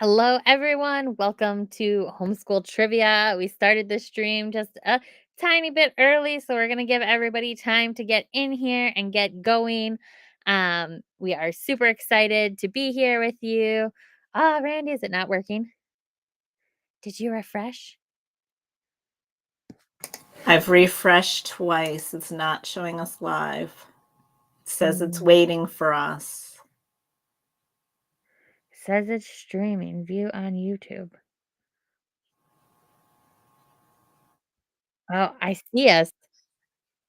Hello, everyone. Welcome to Homeschool Trivia. We started this stream just a tiny bit early, so we're going to give everybody time to get in here and get going. We are super excited to be here with you. Randy, is it not working? Did you refresh? I've refreshed twice. It's not showing us live. It says it's waiting for us. Says it's streaming. View on YouTube. Oh, I see us,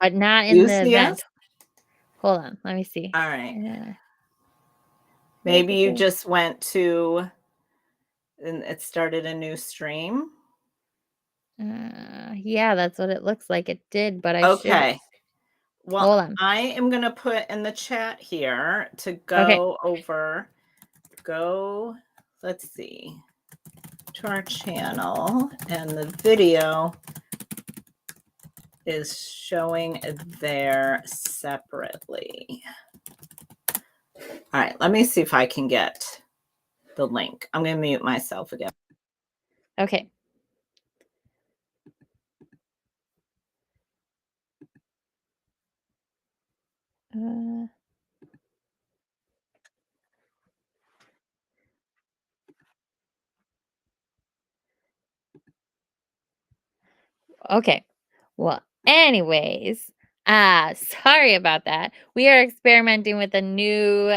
but not in You the see event. us? Hold on. Let me see. All right. Maybe you just went to, and it started a new stream. Yeah, that's what it looks like it did, but I should. Okay. Well, Hold on. I am going to put in the chat here to Okay. go over, let's see, to our channel, and the video is showing there separately. All right, let me see if I can get the link. I'm going to mute myself again. Okay. Okay. Well, anyways, sorry about that. We are experimenting with a new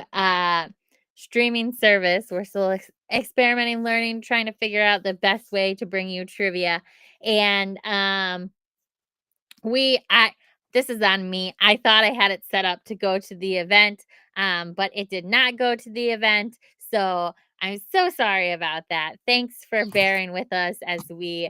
streaming service. We're still experimenting, learning, trying to figure out the best way to bring you trivia. And this is on me. I thought I had it set up to go to the event, but it did not go to the event. So I'm so sorry about that. Thanks for bearing with us as we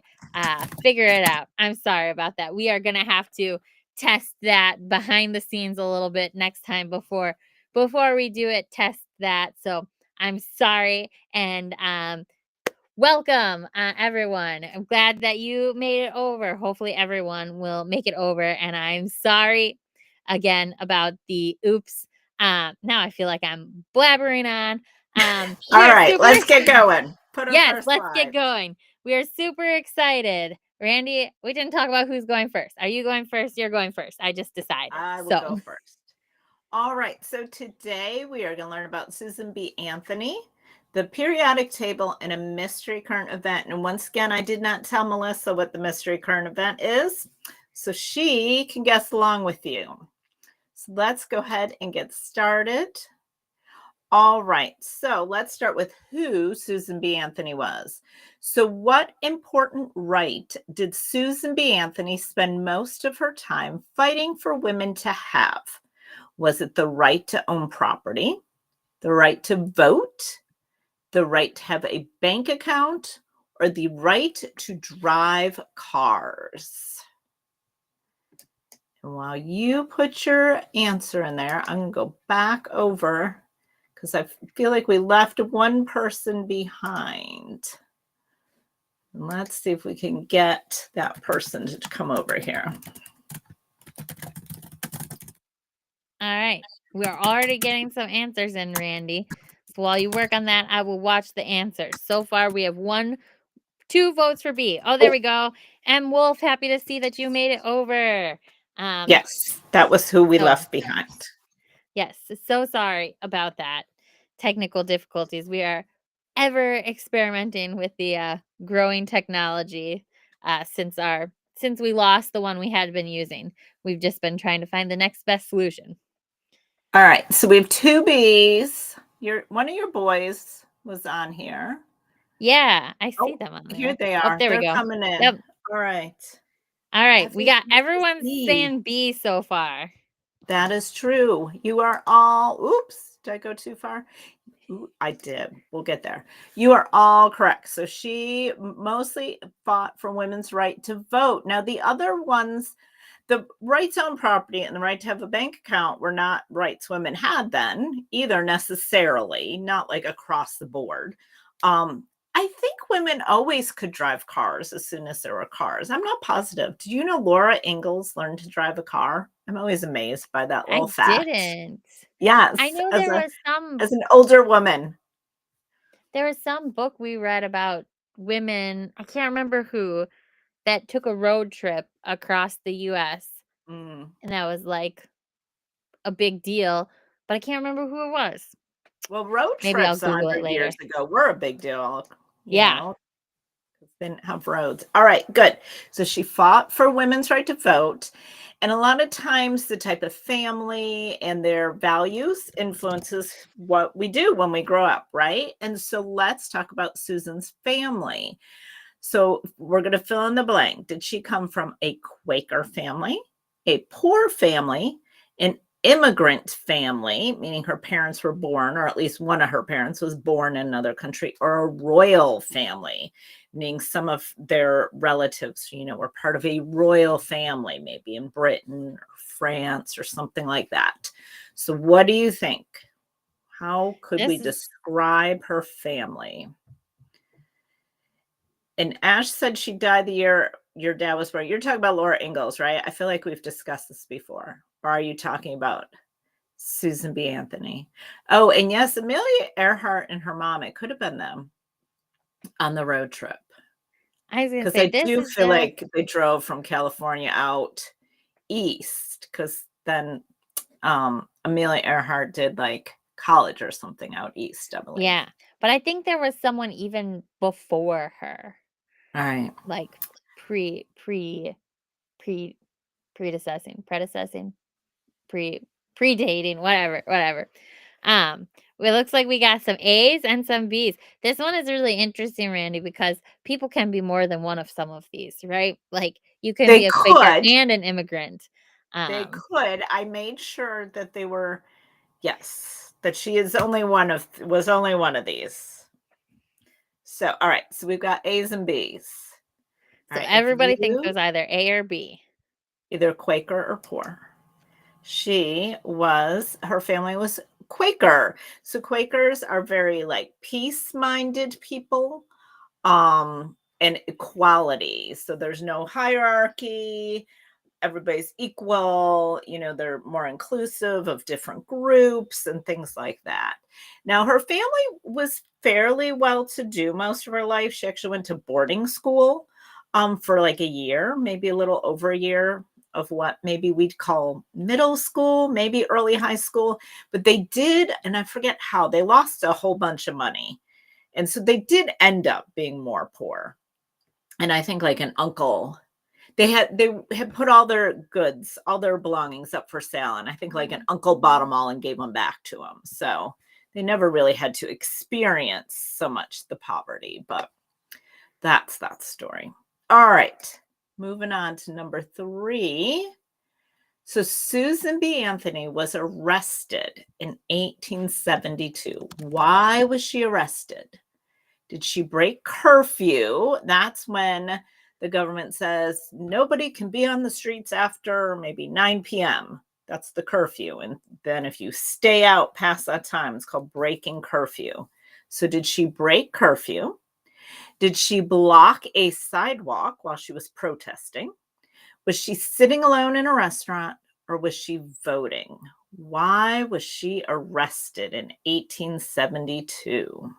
figure it out. I'm sorry about that. We are going to have to test that behind the scenes a little bit next time before we do it, test that. So I'm sorry. And welcome, everyone. I'm glad that you made it over. Hopefully, everyone will make it over. And I'm sorry again about the oops. Now I feel like I'm blabbering on. All right, let's get going. Put up yes, our let's get slides. going. We are super excited. Randy, we didn't talk about who's going first. Are you going first? You're going first. I just decided. I will go first. All right, so today we are going to learn about Susan B. Anthony, the periodic table, and a mystery current event. And once again, I did not tell Melissa what the mystery current event is, so she can guess along with you. So let's go ahead and get started. All right, so let's start with who Susan B. Anthony was. So what important right did Susan B. Anthony spend most of her time fighting for women to have? Was it the right to own property, the right to vote, the right to have a bank account, or the right to drive cars? And while you put your answer in there, I'm going to go back over because I feel like we left one person behind. And let's see if we can get that person to come over here. All right. We're already getting some answers in, Randy. So while you work on that, I will watch the answers. So far, we have 2 votes for B. Oh, there we go. M. Wolf, happy to see that you made it over. Yes, that was who we left behind. Yes, so sorry about that. Technical difficulties. We are ever experimenting with the growing technology since we lost the one we had been using. We've just been trying to find the next best solution. All right, so we have 2 Bs. One of your boys was on here. Yeah, I see them on there. Here they are. There we go. They're coming in. Yep. All right. All right. We got everyone saying B so far. That is true. You are all, oops, did I go too far? Ooh, I did. We'll get there. You are all correct. So she mostly fought for women's right to vote. Now, the other ones, the right to own property and the right to have a bank account were not rights women had then either necessarily, not like across the board. I think women always could drive cars as soon as there were cars. I'm not positive. Did you know Laura Ingalls learned to drive a car? I'm always amazed by that little fact. I didn't. Yes. I know there was some as an older woman. There was some book we read about women, I can't remember who, that took a road trip across the US, Mm. and that was, like, a big deal, but I can't remember who it was. Well, road Maybe I'll trips Google it 100 later. years ago were a big deal, you Yeah. know, 'cause they didn't have roads. All right, good. So she fought for women's right to vote. And a lot of times the type of family and their values influences what we do when we grow up, right? And so let's talk about Susan's family. So we're going to fill in the blank. Did she come from a Quaker family, a poor family, an immigrant family, meaning her parents were born, or at least one of her parents was born in another country, or a royal family, meaning some of their relatives, were part of a royal family, maybe in Britain or France or something like that? So, what do you think? How could we This is describe her family? And Ash said she died the year your dad was born. You're talking about Laura Ingalls, right? I feel like we've discussed this before. Or are you talking about Susan B. Anthony? Oh, and yes, Amelia Earhart and her mom, it could have been them on the road trip. I was gonna Because say, I this do is feel the like they drove from California out east, because then Amelia Earhart did like college or something out east, I believe. yeah, but I think there was someone even before her, All right. like, pre pre pre predecessing, pre predating, whatever. Um, it looks like we got some A's and some B's. This one is really interesting, Randy, because people can be more than one of some of these, right? Like, you can They be a Quaker could. and an immigrant. They Um, could. I made sure that they were. Yes, that she is only one of was only one of these. So, all right, so we've got A's and B's. All so right, if everybody thinks it you was either A or B. either Quaker or poor. Her family was Quaker. So Quakers are very like peace-minded people, and equality. So there's no hierarchy, everybody's equal, they're more inclusive of different groups and things like that. Now, her family was fairly well to do most of her life. She actually went to boarding school for like a year, maybe a little over a year of what maybe we'd call middle school, maybe early high school. But they did, and I forget how, they lost a whole bunch of money. And so they did end up being more poor. And I think like an uncle, they had put all their goods, all their belongings up for sale, and I think like an uncle bought them all and gave them back to them. So they never really had to experience so much the poverty, but that's that story. All right, moving on to number 3. So Susan B. Anthony was arrested in 1872. Why was she arrested? Did she break curfew? That's when the government says nobody can be on the streets after maybe 9 p.m. That's the curfew. And then if you stay out past that time, it's called breaking curfew. So did she break curfew? Did she block a sidewalk while she was protesting? Was she sitting alone in a restaurant, or was she voting? Why was she arrested in 1872?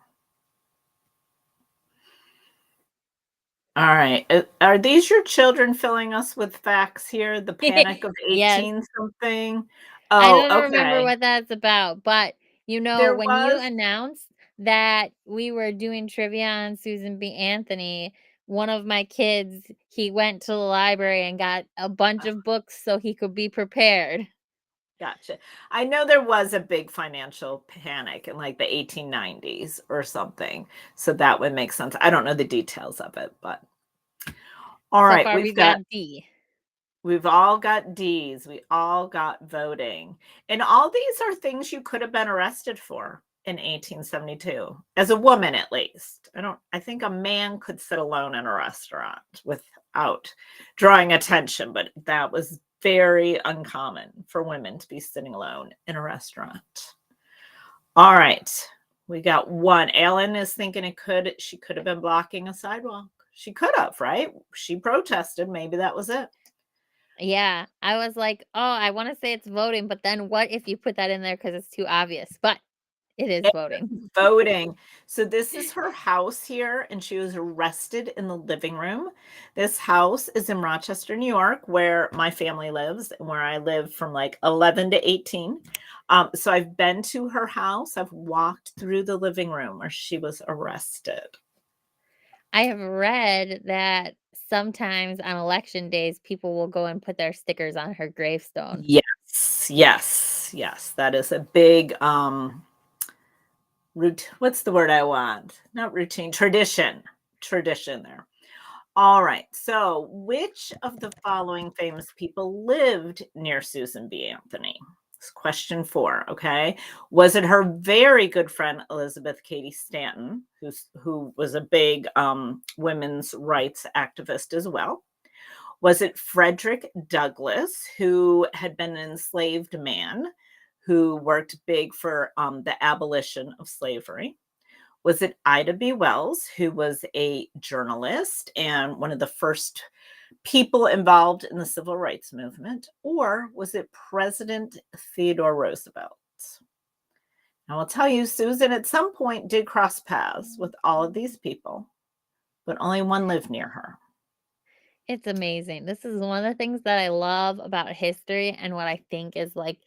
All right. Are these your children filling us with facts here? The Panic of Yes. 18 something? I Oh, don't remember okay. what that's about, but, There when you was announced that we were doing trivia on Susan B. Anthony, one of my kids, he went to the library and got a bunch of books so he could be prepared. gotcha. I know there was a big financial panic in like the 1890s or something. So that would make sense. I don't know the details of it, but all So right, far, we've got D. we've all got D's. We all got voting. And all these are things you could have been arrested for in 1872, as a woman at least. I think a man could sit alone in a restaurant without drawing attention, but that was very uncommon for women to be sitting alone in a restaurant. All right. We got one. Alan is thinking she could have been blocking a sidewalk. She could have, right? She protested. Maybe that was it. Yeah, I was like, "Oh, I wanna say it's voting, but then what if you put that in there because it's too obvious?" But It is It voting. was voting. So this is her house here, and she was arrested in the living room. This house is in Rochester, New York, where my family lives and where I lived from like 11 to 18. So I've been to her house. I've walked through the living room where she was arrested. I have read that sometimes on election days, people will go and put their stickers on her gravestone. Yes, yes, yes. That is a big what's the word I want? Not routine, tradition. Tradition there. All right. So, which of the following famous people lived near Susan B. Anthony? It's question 4. Okay. Was it her very good friend Elizabeth Cady Stanton, who was a big women's rights activist as well? Was it Frederick Douglass, who had been an enslaved man who worked big for the abolition of slavery? Was it Ida B. Wells, who was a journalist and one of the first people involved in the civil rights movement? Or was it President Theodore Roosevelt? Now, I'll tell you, Susan at some point did cross paths with all of these people, but only one lived near her. It's amazing. This is one of the things that I love about history and what I think is like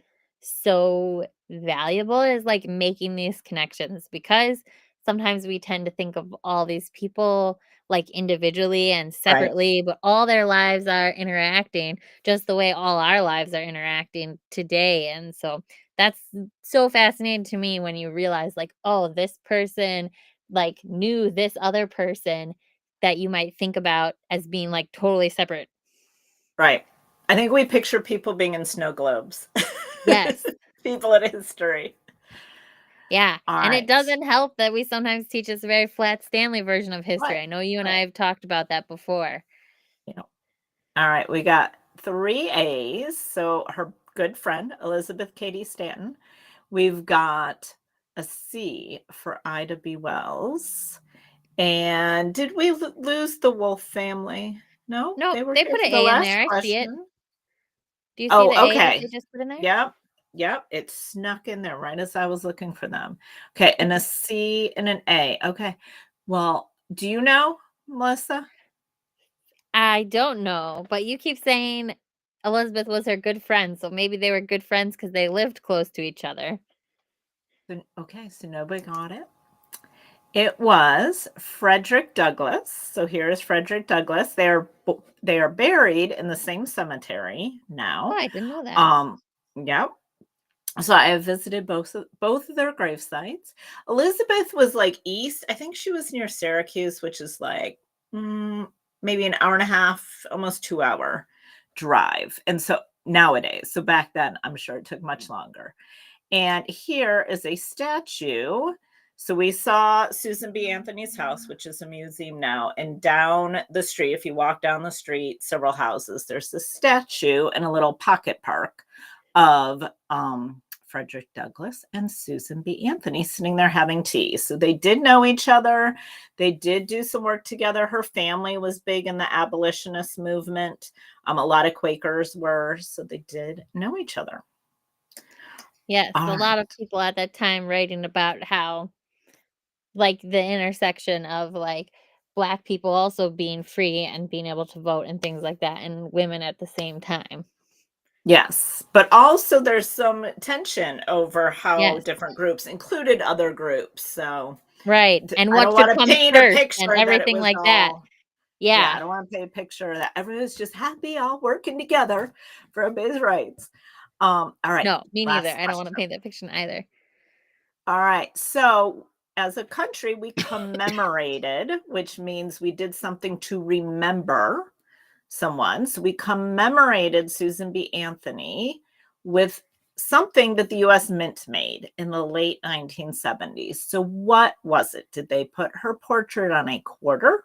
so valuable is like making these connections because sometimes we tend to think of all these people like individually and Right, separately, but all their lives are interacting just the way all our lives are interacting today. And so that's so fascinating to me when you realize like, oh, this person like knew this other person that you might think about as being, like, totally separate. right. I think we picture people being in snow globes. Yes. People in history. Yeah, All and it right. doesn't help that we sometimes teach this very flat Stanley version of history. Right. I know you and I Right. have talked about that before. Yeah. All right, we got 3 A's. So her good friend, Elizabeth Cady Stanton. We've got a C for Ida B. Wells. And did we lose the Wolf family? No, Nope, they were they here put for an the A in last there, I see it. question. Do you see Oh, the A that okay. they just put in there? Yep. Yep. It snuck in there right as I was looking for them. Okay. And a C and an A. Okay. Well, do you know, Melissa? I don't know, but you keep saying Elizabeth was her good friend, so maybe they were good friends because they lived close to each other. Okay. So nobody got it. It was Frederick Douglass. So here is Frederick Douglass. They are buried in the same cemetery Oh, now. I didn't know that. Um, yep. So I have visited both of their grave sites. Elizabeth was like east. I think she was near Syracuse, which is like maybe an hour and a half, almost 2 hour drive. And so nowadays, so back then, I'm sure it took much longer. And here is a statue. So we saw Susan B. Anthony's house, which is a museum now. And down the street, if you walk down the street, several houses, there's this statue and a little pocket park of Frederick Douglass and Susan B. Anthony sitting there having tea. So they did know each other. They did do some work together. Her family was big in the abolitionist movement. A lot of Quakers were, so they did know each other. Yes, All a lot of right. people at that time writing about how like, the intersection of, like, Black people also being free and being able to vote and things like that, and women at the same time. Yes, but also there's some tension over how Yes, different groups included other groups. So right, and I what don't should want to come paint a first and picture that it everything was like that. all, yeah, Yeah. I don't want to paint a picture that everyone's just happy, all working together for everybody's rights. All right, No, me neither, last I don't wanna question. paint that picture either. All right, so as a country, we commemorated, which means we did something to remember someone. So we commemorated Susan B. Anthony with something that the US Mint made in the late 1970s. So what was it? Did they put her portrait on a quarter,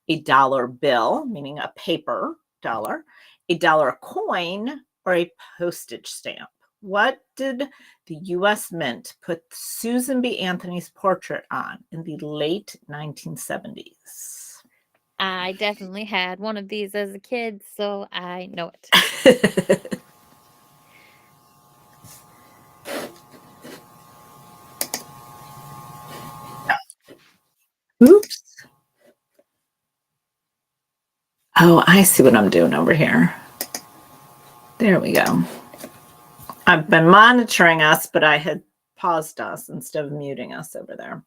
a dollar bill, meaning a paper dollar, a dollar coin, or a postage stamp? What did the US Mint put Susan B. Anthony's portrait on in the late 1970s? I definitely had one of these as a kid, so I know it. Oh, I see what I'm doing over here. There we go. I've been monitoring us, but I had paused us instead of muting us over there.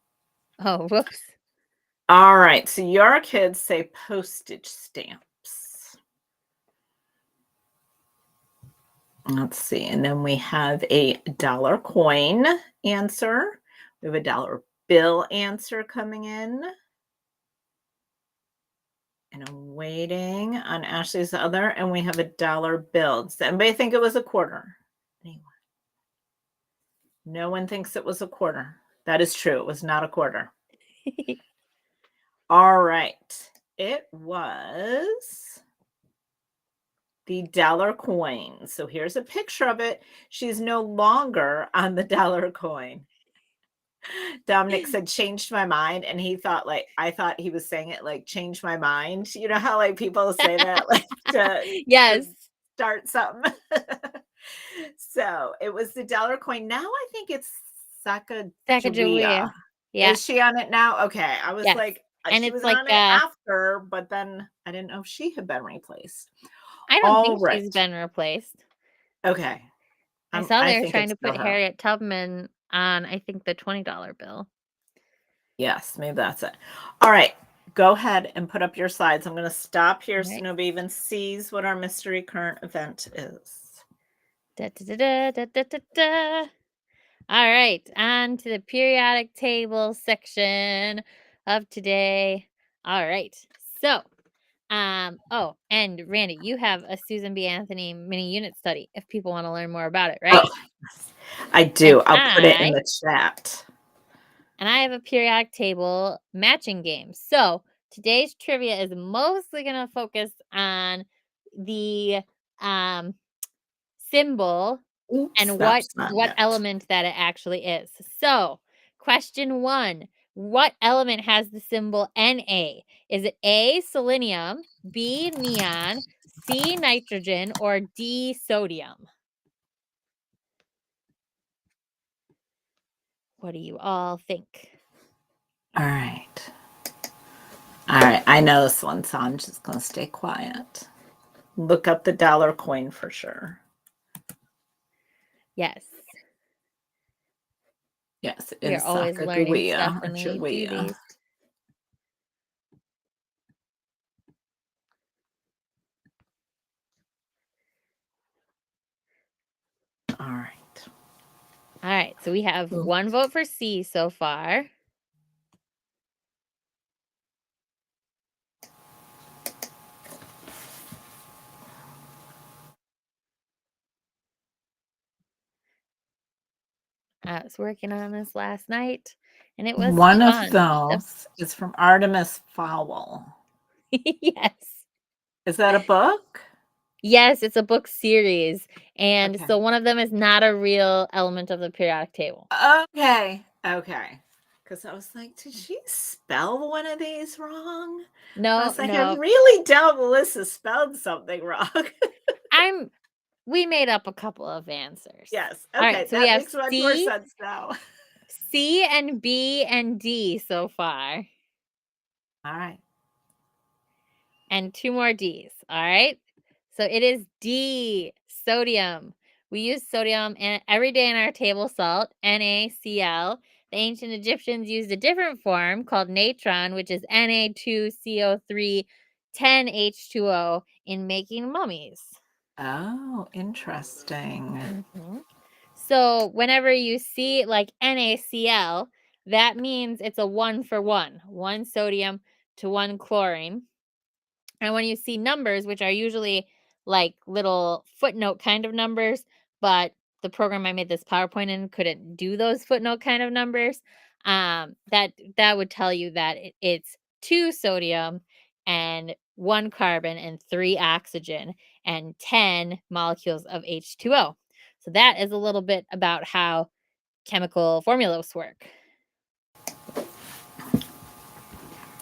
Oh, whoops. All right, so your kids say postage stamps. Let's see, and then we have a dollar coin answer. We have a dollar bill answer coming in. And I'm waiting on Ashley's other, and we have a dollar bill. Does anybody think it was a quarter? Anyone? No one thinks it was a quarter. That is true. It was not a quarter. All right. It was the dollar coin. So here's a picture of it. She's no longer on the dollar coin. Dominic said, changed my mind. And he thought, like, I thought he was saying it like, change my mind. You know how, like, people say that, like, to Yes, start something. So it was the dollar coin. Now I think it's Sacagawea. Sacagawea. Yeah, Is she on it now? Okay. I was yes. like, And she it's was like, on it after, but then I didn't know if she had been replaced. I don't All think she's right. been replaced. Okay. I saw I they were think trying it's to still put her. Harriet Tubman on, I think, the $20 bill. Yes, maybe that's it. All right. Go ahead and put up your slides. I'm going to stop here so Right. nobody even sees what our mystery current event is. Da, da, da, da, da, da, da. All right, on to the periodic table section of today. All right, so, oh, and Randy, you have a Susan B. Anthony mini unit study if people want to learn more about it, right? Oh, I And do. I'll put it in I the chat. and I have a periodic table matching game. So today's trivia is mostly going to focus on the um, symbol Oops, and that's not what it. element that it actually is. So, question 1, what element has the symbol Na? Is it A, selenium, B, neon, C, nitrogen, or D, sodium? What do you all think? All right. All right. I know this one, so I'm just going to stay quiet. Look up the dollar coin for sure. Yes. Yes, it We are is always learning stuff Sacagawea or when we do Chawea. these. All right. All right, so we have Ooh. one vote for C so far. I was working on this last night and it was One of fun. those is from Artemis Fowl. Yes. Is that a book? Yes, it's a book series, and Okay. so one of them is not a real element of the periodic table. Okay. Okay. Because I was like, did she spell one of these wrong? I No, was like, I no, really doubt Melissa spelled something wrong. I'm we made up a couple of answers. Yes. Alright, Okay. so we That have makes much more sense now. C and B and D so far, All right. and 2 more Ds, alright? So it is D, sodium. We use sodium every day in our table salt, NaCl. The ancient Egyptians used a different form called natron, which is Na2CO3 10H2O in making mummies. Oh, interesting. Mhm. So whenever you see like NaCl, that means it's a 1 for 1, 1 sodium to 1 chlorine. And when you see numbers, which are usually like little footnote kind of numbers, but the program I made this PowerPoint in couldn't do those footnote kind of numbers, that would tell you that it's 2 sodium and 1 carbon and 3 oxygen and 10 molecules of H2O. So that is a little bit about how chemical formulas work.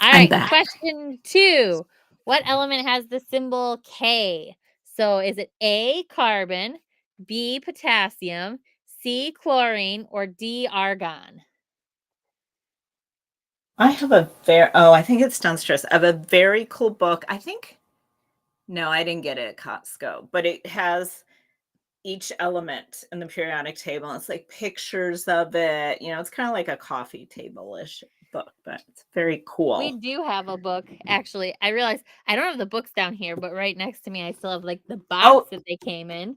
All I'm right, back. question 2. What element has the symbol K? So is it A, carbon, B, potassium, C, chlorine, or D, argon? I have a very, oh, I think it's downstairs. I have a very cool book. I think No, I didn't get it at Costco, but it has each element in the periodic table. It's like pictures of it. It's kind of like a coffee table-ish book, but it's very We cool. do have a book, actually. I realized I don't have the books down here, but right next to me, I still have, like, the box Oh, that they came in.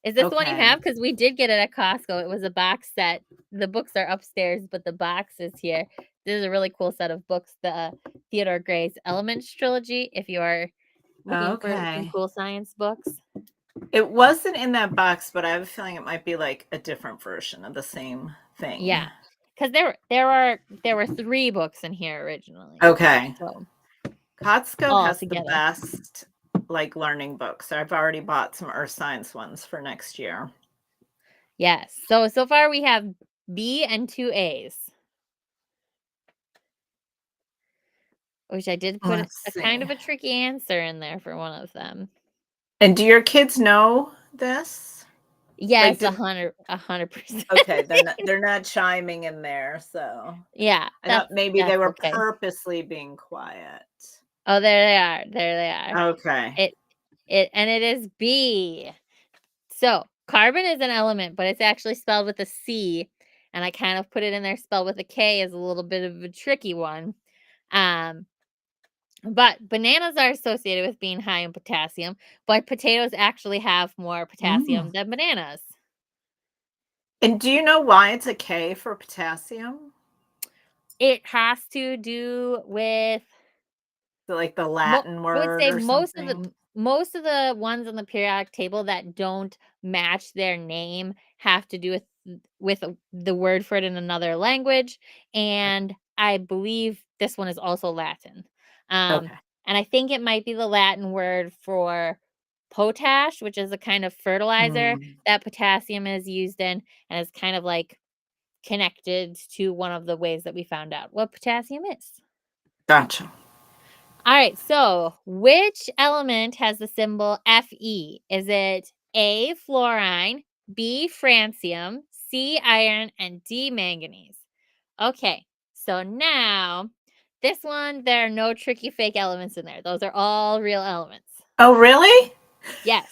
Is this the one you okay. have? Because we did get it at Costco. It was a box set. The books are upstairs, but the box is here. This is a really cool set of books, the Theodore Gray's Elements trilogy, if you are looking for some Okay. cool science books. It wasn't in that box, but I have a feeling it might be like a different version of the same thing. Yeah, because there were 3 books in here originally, Okay. so Costco all has the together. best like learning books. I've already bought some earth science ones for next year. Yes. So far we have B and 2 A's, which I did put Let's a kind see. of a tricky answer in there for one of them. And do your kids know this? Like, Yes, did 100%. okay, they're not chiming in there, so Yeah, I thought maybe they that's were okay. purposely being quiet. Oh, there they are, there they are. Okay. It it is B. So, carbon is an element, but it's actually spelled with a C, and I kind of put it in there spelled with a K as a little bit of a tricky one. Um, but bananas are associated with being high in potassium, but potatoes actually have more Mm. potassium than bananas. And do you know why it's a K for potassium? It has to do with Is it like the Mo Latin I would word say or something? most of the ones on the periodic table that don't match their name have to do with the word for it in another language, and I believe this one is also Latin. Um, Okay. and I think it might be the Latin word for potash, which is a kind of fertilizer Mm, that potassium is used in, and is kind of like connected to one of the ways that we found out what potassium is. gotcha. All right, so which element has the symbol Fe? Is it A, fluorine, B, francium, C, iron, and D, manganese? Okay, so now this one, there are no tricky fake elements in there. Those are all real elements. Oh, really? Yes.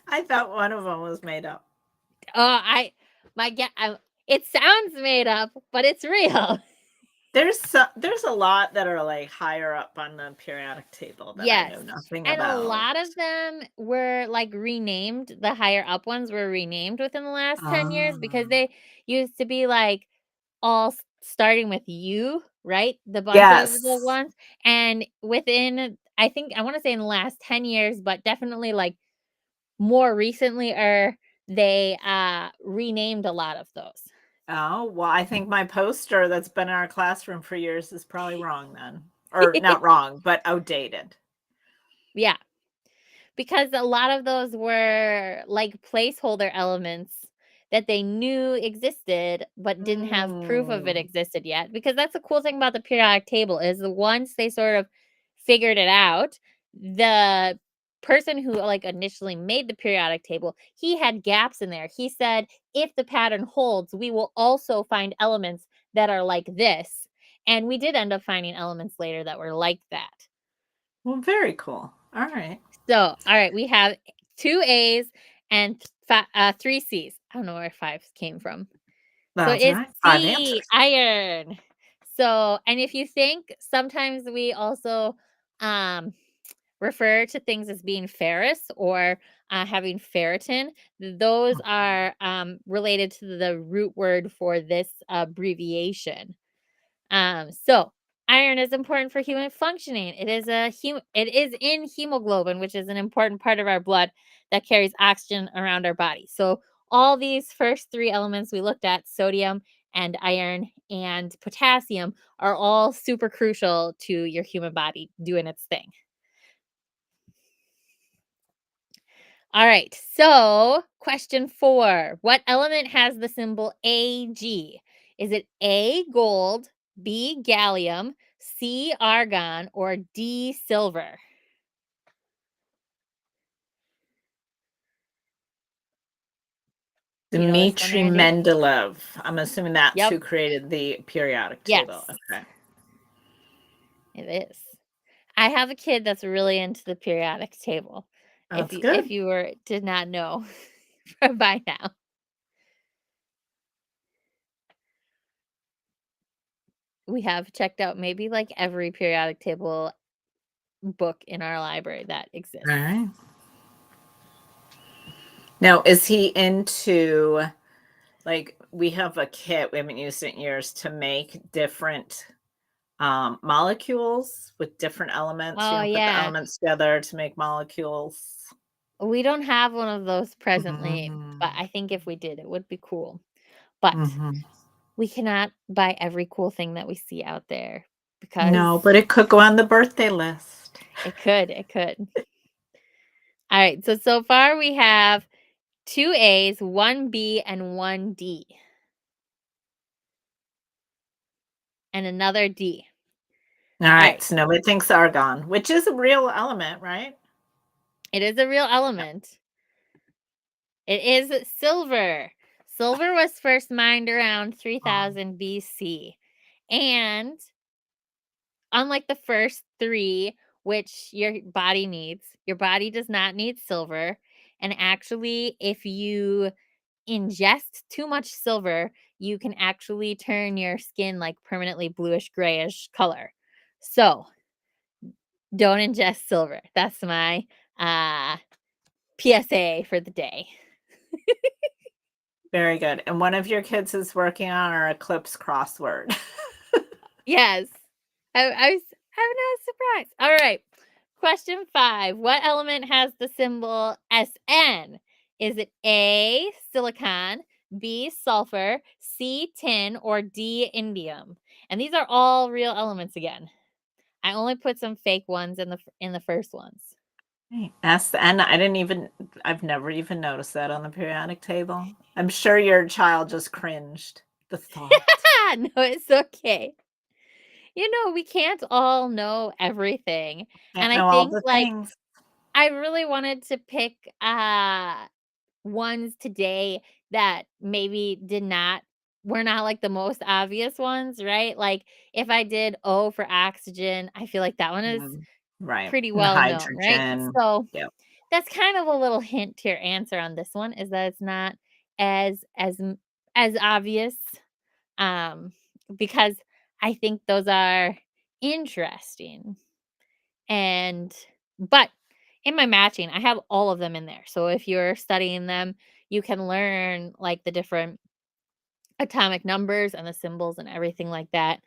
I thought one of them was made up. I, my, it sounds made up, but it's real. There's a lot that are, like, higher up on the periodic table that I Yes, know nothing and a about. lot of them were, like, renamed the higher up ones were renamed within the last 10 years because Ah. they used to be, like, all starting with U, right? The bunch of the Yes. ones, and within I think I wanna say in the last 10 years, but definitely, like, more recently, they, renamed a lot of those. Oh, well, I think my poster that's been in our classroom for years is probably wrong then. Or not wrong, but outdated. Yeah. Because a lot of those were, like, placeholder elements that they knew existed, but didn't have proof of it Mm. existed yet, because that's the cool thing about the periodic table is once they sort of figured it out, the person who, like, initially made the periodic table, he had gaps in there. He said, "If the pattern holds, we will also find elements that are like this," and we did end up finding elements later that were like that. Well, very cool. Alright. So, all right, we have 2 A's and 3 C's. I don't know where 5 came from. So it That's is alright. 5 C, answers. iron. So, and if you think sometimes we also um, refer to things as being ferrous or having ferritin, those Mhm. are related to the root word for this abbreviation. So iron is important for human functioning. It is in hemoglobin, which is an important part of our blood that carries oxygen around our body. So all these first 3 elements we looked at, sodium and iron and potassium, are all super crucial to your human body doing its thing. All right. So, question 4. What element has the symbol Ag? Is it A, gold, B, gallium, C, argon, or D, silver? Do you know this one, Dmitri Randy? Mendeleev. I'm assuming that's Yep. who created the periodic table. Yes, Okay. it is. I have a kid that's really into the periodic table. That's If good. you did not know by now. We have checked out maybe, like, every periodic table book in our library that All exists. right. Now, is he into like we have a kit, we haven't used it in years to make different molecules with different elements. You Oh, know, put the yeah. elements together to make molecules. We don't have one of those presently, but Mm, I think if we did, it would be cool. But mhm. we cannot buy every cool thing that we see out there because No, but it could go on the birthday list. it could. Alright, so far we have 2 A's, 1 B, and 1 D, and another D. All right, Alright, so nobody thinks argon, which is a real element, right? it is a real Yep. element. It is silver. Silver was first mined around Um, 3000 BC, and unlike the first 3, which your body does not need silver, and actually, if you ingest too much silver, you can actually turn your skin, like, permanently bluish grayish color. So, don't ingest silver. That's my, uh, PSA for the day. Very good. And one of your kids is working on our eclipse crossword. Yes. I'm not surprised. Alright. Question 5. What element has the symbol SN? Is it A, silicon, B, sulfur, C, tin, or D, indium? And these are all real elements again. I only put some fake ones in the first ones. Right. And I've never even noticed that on the periodic table. I'm sure your child just cringed. The thought. No, it's okay. We can't all know everything. And Can't I know all think, the like, things. I really wanted to pick ones today that maybe did not were not like the most obvious ones, right? Like if I did O for oxygen, I feel like that one is Mm, right. pretty And well known, right? hydrogen. So Yep. that's kind of a little hint to your answer on this one is that it's not as as obvious um because I think those are interesting. And but in my matching, I have all of them in there. So if you're studying them, you can learn like the different atomic numbers and the symbols and everything like that.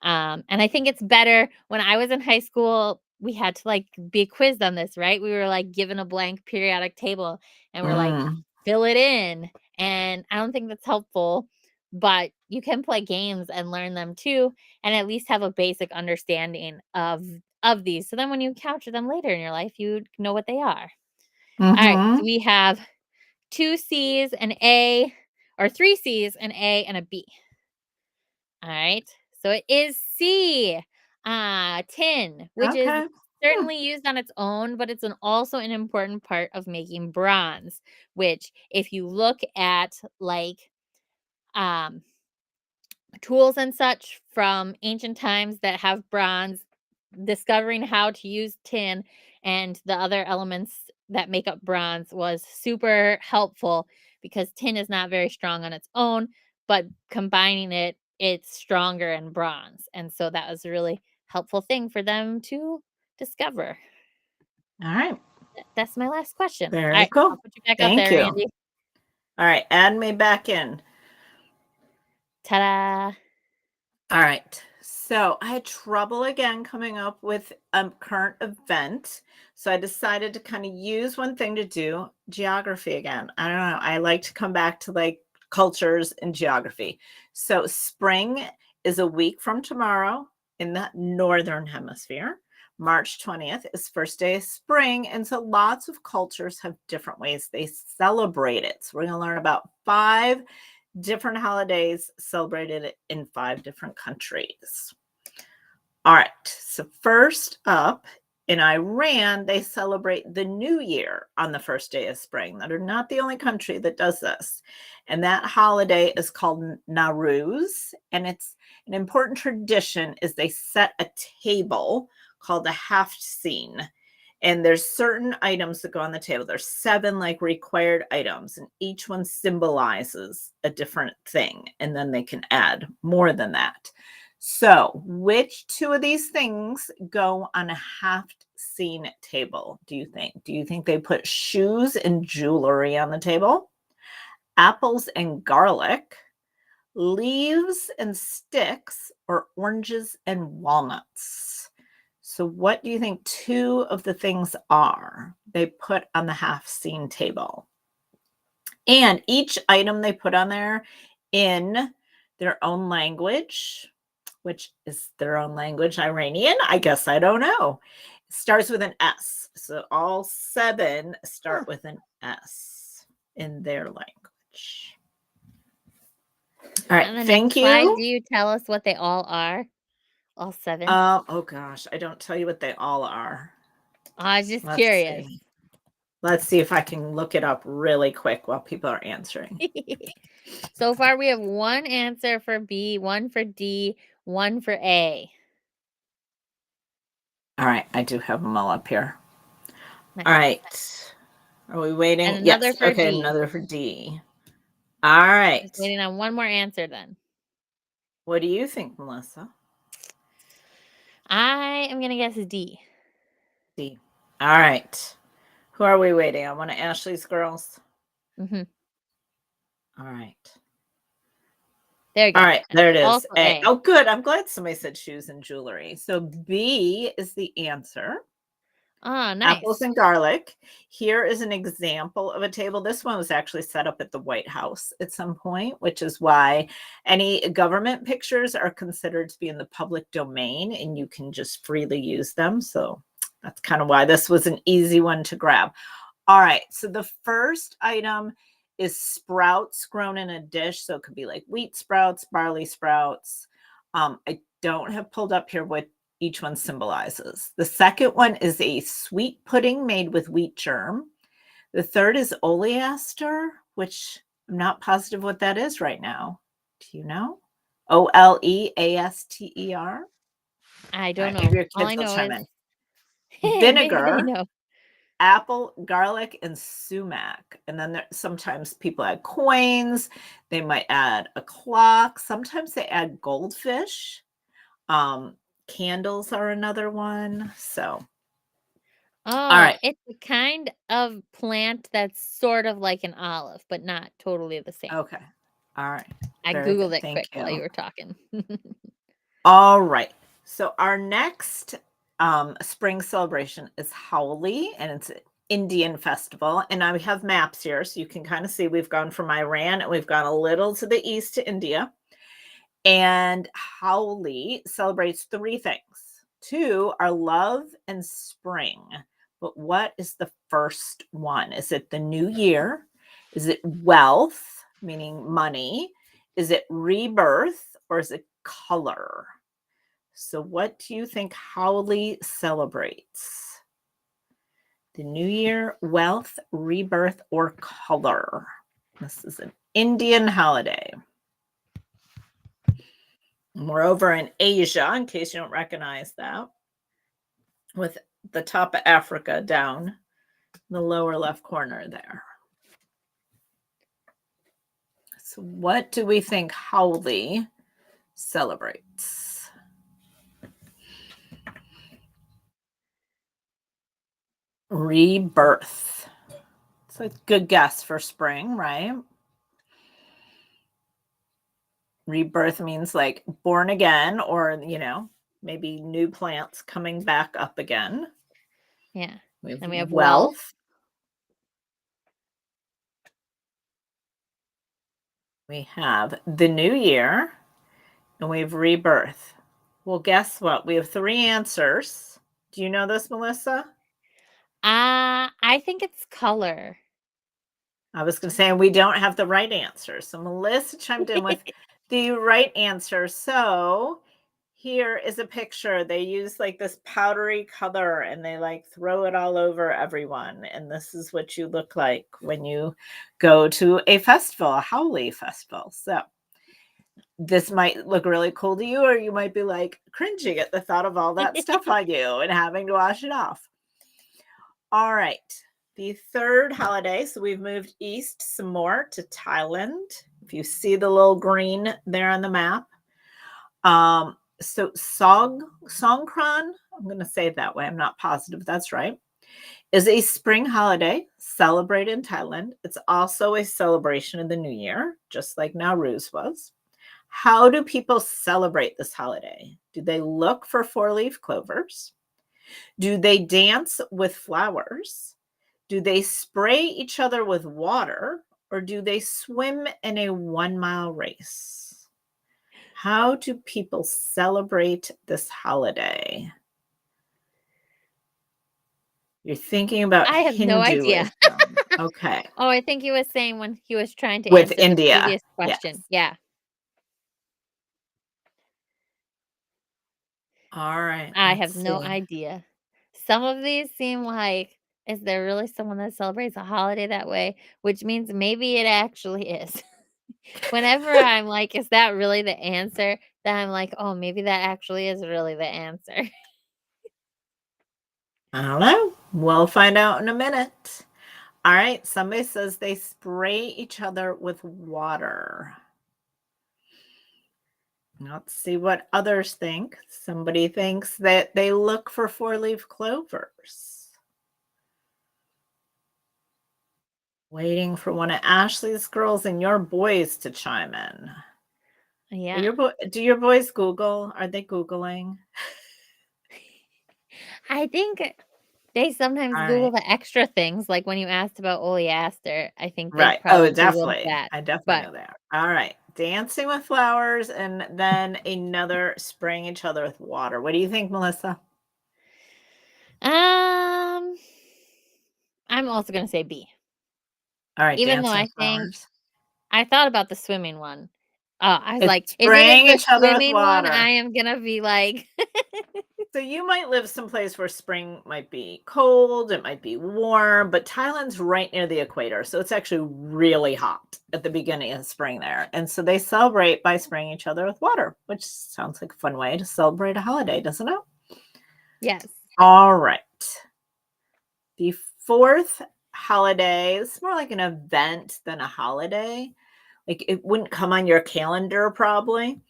And I think it's better when I was in high school, we had to like be quizzed on this, right? We were like given a blank periodic table and we're like, Mm, fill it in. And I don't think that's helpful, but you can play games and learn them too, and at least have a basic understanding of these. So then when you encounter them later in your life, you know what they are. All right. So mhm. we have 2 C's, an A, or 3 C's, an A, and a B. All right. So it is C, tin, which is Okay. Hmm. certainly used on its own, but it's also an important part of making bronze, which if you look at like um tools and such from ancient times that have bronze, discovering how to use tin and the other elements that make up bronze was super helpful because tin is not very strong on its own, but combining it, it's stronger in bronze. And so that was a really helpful thing for them to discover. All right. That's my last question. All Very right, I'll cool. put you back up Thank there, you. Randy. All right. Add me back in. Ta da! All right. So I had trouble again coming up with a current event. So I decided to kind of use one thing to do geography again. I don't know. I like to come back to like cultures and geography. So spring is a week from tomorrow in the northern hemisphere. March 20th is first day of spring. And so lots of cultures have different ways they celebrate it. So we're going to learn about 5 different holidays celebrated in 5 different countries. All right. So, first up, in Iran, they celebrate the new year on the first day of spring. They're not the only country that does this. And that holiday is called Nowruz. And it's an important tradition is they set a table called a haft scene. And there's certain items that go on the table. There's 7 like required items, and each one symbolizes a different thing. And then they can add more than that. So, which 2 of these things go on a haft scene table, do you think? Do you think they put shoes and jewelry on the table? Apples and garlic, leaves and sticks, or oranges and walnuts? So, what do you think 2 of the things are they put on the half scene table? And each item they put on there in their own language, which is their own language, Iranian, I guess I don't know. It starts with an S. So all 7 start with an S in their language. All right, On the thank next slide, you. do you tell us what they all are? All 7? Oh gosh, I don't tell you what they all are. I was just Let's curious. see. Let's see if I can look it up really quick while people are answering. So far, we have 1 answer for B, 1 for D, 1 for A. All right, I do have them all up here. Nice. All right. Are we waiting? And another Yes. for Okay, D. another for D. All right. Just waiting on 1 more answer then. What do you think, Melissa? I am going to guess D. D. All right. Who are we waiting on? One of Ashley's girls? Mm-hmm. All right. There you go. All right, there it is. Also A. A. Oh, good. I'm glad somebody said shoes and jewelry. So B is the answer. Oh, Apples nice. and garlic. Here is an example of a table. This one was actually set up at the White House at some point, which is why any government pictures are considered to be in the public domain and you can just freely use them. So that's kind of why this was an easy one to grab. All right, so the first item is sprouts grown in a dish. So it could be like wheat sprouts, barley sprouts. I don't have pulled up here what each one symbolizes. The second one is a sweet pudding made with wheat germ. The third is oleaster, which I'm not positive what that is right now. Do you know? Oleaster. I All don't right, know. maybe your All kids I will know chime is in. maybe they Vinegar, know. apple, garlic, and sumac. And then sometimes people add coins. They might add a clock. Sometimes they add goldfish. Candles are another one. So, all Oh, right. it's a kind of plant that's sort of like an olive, but not totally the same. Okay. All right. I Very Googled good. it Thank quick while you you. were talking. All right. So our next spring celebration is Howli, and it's an Indian festival. And I have maps here, so you can kind of see we've gone from Iran and we've gone a little to the east to India. And Howli celebrates 3 things. 2 are love and spring. But what is the first one? Is it the new year? Is it wealth, meaning money? Is it rebirth, or is it color? So, what do you think Howli celebrates? The new year, wealth, rebirth, or color? This is an Indian holiday. And we're over in Asia, in case you don't recognize that, with the top of Africa down in the lower left corner there. So, what do we think Howli celebrates? Rebirth. It's a good guess for spring, right? Rebirth means like born again, or, maybe new plants coming back up again. Yeah. We have Then we have wealth. wealth. We have the new year, and we have rebirth. Well, guess what? We have 3 answers. Do you know this, Melissa? I think it's color. I was going to say, we don't have the right answer. So Melissa chimed in with the right answer. So here is a picture. They use like this powdery color and they like throw it all over everyone. And this is what you look like when you go to a festival, a Howli festival. So this might look really cool to you, or you might be like cringing at the thought of all that stuff on you and having to wash it off. All right. The third holiday, so we've moved east some more to Thailand. If you see the little green there on the map. So Songkran, I'm going to say it that way. I'm not positive that's right, is a spring holiday celebrated in Thailand. It's also a celebration of the new year, just like Nowruz was. How do people celebrate this holiday? Do they look for four-leaf clovers? Do they dance with flowers? Do they spray each other with water? Or do they swim in a 1-mile race? How do people celebrate this holiday? You're thinking about I have no idea. Hinduism. Okay. Oh, I think he was saying when he was trying to With answer the India. previous Yes. question. Yeah. All right. I Let's have no see. idea. Some of these seem like, is there really someone that celebrates a holiday that way? Which means maybe it actually is. Whenever I'm like, is that really the answer? Then I'm like, oh, maybe that actually is really the answer. I don't know. We'll find out in a minute. All right. Somebody says they spray each other with water. Let's see what others think. Somebody thinks that they look for four-leaf clovers. Waiting for one of Ashley's girls and your boys to chime in. Yeah. Do your boys Google? Are they Googling? I think they sometimes All Google right. the extra things, like when you asked about oleaster, I think they Right. Oh, probably Googled definitely. that, I definitely but, know that. All right. Dancing with flowers and then another spraying each other with water. What do you think, Melissa? um, I'm also gonna say B. All right, Even though dancing I with think flowers. I thought about the swimming one. I was It's like, if it is spraying the each other with swimming one, water. I am gonna be like So you might live someplace where spring might be cold, it might be warm, but Thailand's right near the equator. So it's actually really hot at the beginning of spring there. And so they celebrate by spraying each other with water, which sounds like a fun way to celebrate a holiday, doesn't it? Yes. All right. The fourth holiday is more like an event than a holiday. Like it wouldn't come on your calendar probably.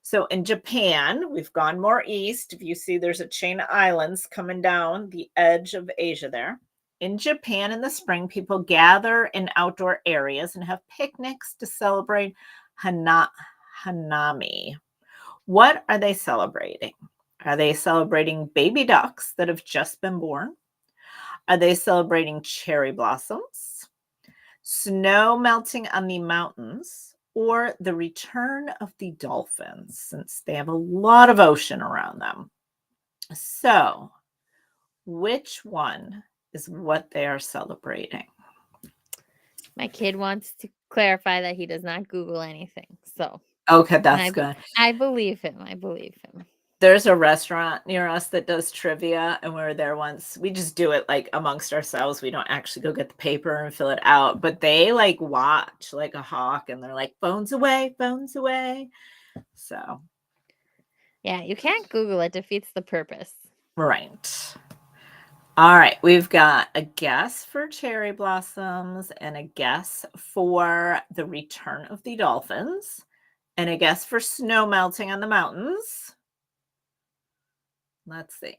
So in Japan, we've gone more east. If you see, there's a chain of islands coming down the edge of Asia there. In Japan in the spring, people gather in outdoor areas and have picnics to celebrate Hanami. What are they celebrating? Are they celebrating baby ducks that have just been born? Are they celebrating cherry blossoms, snow melting on the mountains, or the return of the dolphins, since they have a lot of ocean around them? So, which one is what they are celebrating? My kid wants to clarify that he does not Google anything. So, Okay, and that's good. I believe him. I believe him. There's a restaurant near us that does trivia, and we were there once. We just do it like amongst ourselves. We don't actually go get the paper and fill it out, but they like watch like a hawk and they're like, phones away, phones away. So, Yeah, you can't Google it, defeats the purpose. right. All right, we've got a guess for cherry blossoms and a guess for the return of the dolphins and a guess for snow melting on the mountains. Let's see.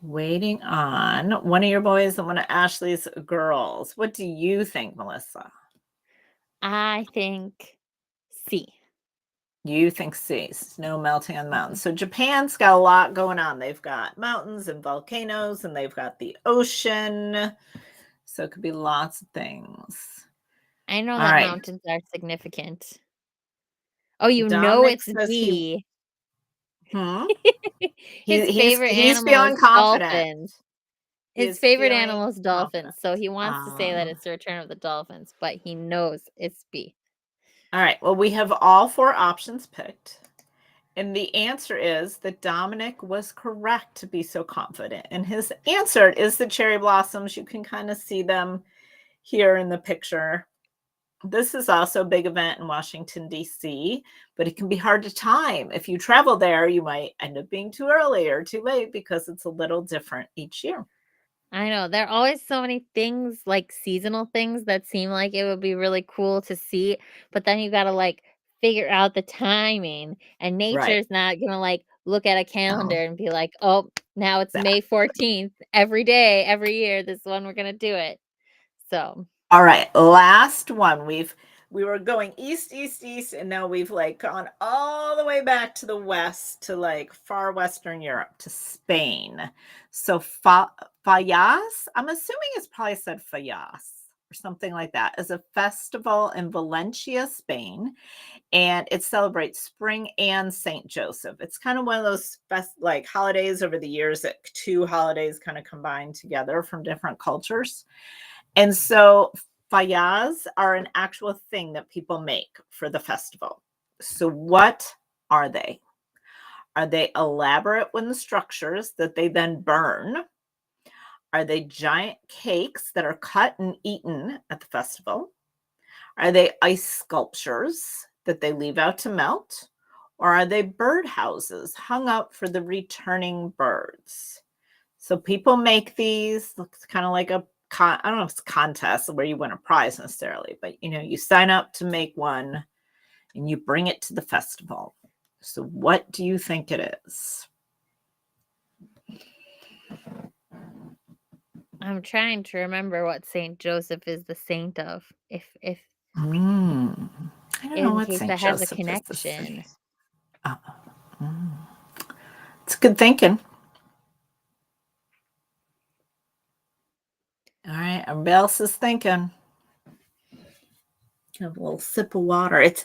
Waiting on one of your boys and one of Ashley's girls. What do you think, Melissa? I think C. You think C, snow melting on the Mhm. mountains. So Japan's got a lot going on. They've got mountains and volcanoes and they've got the ocean. So it could be lots of things. I know All that right. mountains are significant. Oh, you know Dominic it's says D. hmm? His favorite He's animal is feeling confident. dolphins. He His is favorite feeling animal is confident. dolphins, so he wants to say that Um, it's the return of the dolphins, but he knows it's B. all right. Well, we have all four options picked. And the answer is that Dominic was correct to be so confident. And his answer is the cherry blossoms. You can kind of see them here in the picture. This is also a big event in Washington, D.C., but it can be hard to time. If you travel there, you might end up being too early or too late because it's a little different each year. I know. There are always so many things, like seasonal things that seem like it would be really cool to see, but then you gotta like figure out the timing. And Right. nature's not gonna like look at a No, calendar and be like, oh, now it's that. May 14th. Every day, every year, this one we're gonna do it. So All right, last one. We were going east, east, east, and now we've like gone all the way back to the west to like far Western Europe to Spain. So Fallas, I'm assuming it's probably said Fallas or something like that, is a festival in Valencia, Spain, and it celebrates spring and Saint Joseph. It's kind of one of those like holidays over the years that two holidays kind of combine together from different cultures. And so fayas are an actual thing that people make for the festival. So what are they? Are they elaborate wooden structures that they then burn? Are they giant cakes that are cut and eaten at the festival? Are they ice sculptures that they leave out to melt? Or are they bird houses hung up for the returning birds? So people make these, looks kind of like I don't know if it's a contest where you win a prize necessarily, but you sign up to make one and you bring it to the festival. So what do you think it is? I'm trying to remember what Saint Joseph is the saint of, if Mm, I don't know in what case St. that has a Joseph is the connection. city. Uh, mm. It's good thinking. All right, everybody else is thinking. Have a little sip of water. It's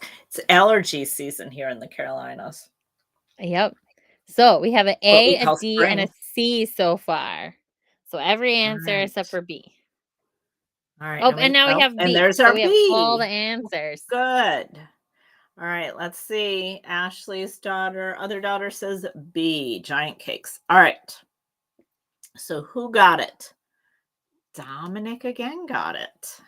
allergy season here in the Carolinas. Yep. So we have an What A, we a call D, and a spring. C so far. So every All answer except right. for B. All right. Oh, and now we Oh, have and B. there's So our we have all the bee. answers. Good. All right, let's see. Ashley's other daughter says B, giant cakes. All right. So who got it? Dominic again got it.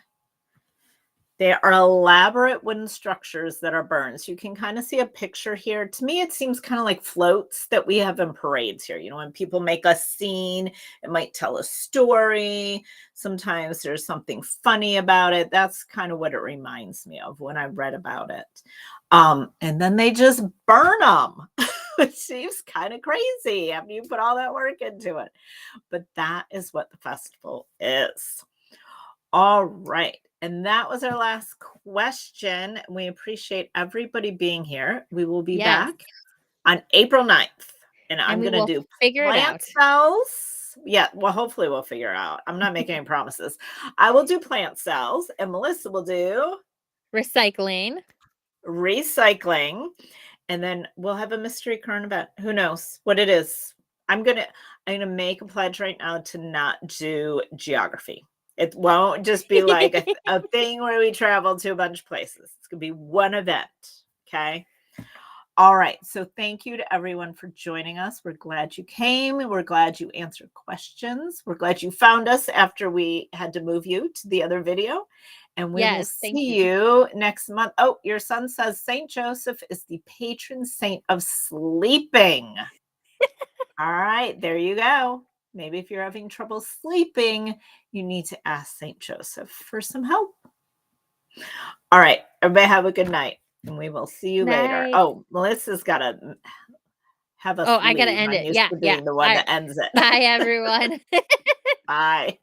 They are elaborate wooden structures that are burned. So you can kind of see a picture here. To me, it seems kind of like floats that we have in parades here. When people make a scene, it might tell a story. Sometimes there's something funny about it. That's kind of what it reminds me of when I read about it. And then they just burn them, which seems kind of crazy after you put all that work into it. But that is what the festival is. All right. And that was our last question. We appreciate everybody being here. We will be Yes. back on April 9th. And And I'm we going to will do figure it plant out. cells. Yeah, well, hopefully we'll figure out. I'm not making any promises. I will do plant cells, and Melissa will do Recycling. recycling. And then we'll have a mystery current event. Who knows what it is? I'm gonna make a pledge right now to not do geography. It won't just be like a thing where we travel to a bunch of places. It's gonna be one event. Okay. All right. So thank you to everyone for joining us. We're glad you came. We're glad you answered questions. We're glad you found us after we had to move you to the other video. And we will Yes. Thank see you. you next month. Oh, your son says Saint Joseph is the patron saint of sleeping. All right. There you go. Maybe if you're having trouble sleeping, you need to ask Saint Joseph for some help. All right. Everybody have a good night. And we will see you later. Night. Oh, Melissa's got to have us Oh, I gotta leave. end I'm it. used Yeah. to Yeah. being the All one right. that ends it. Bye, everyone. Bye.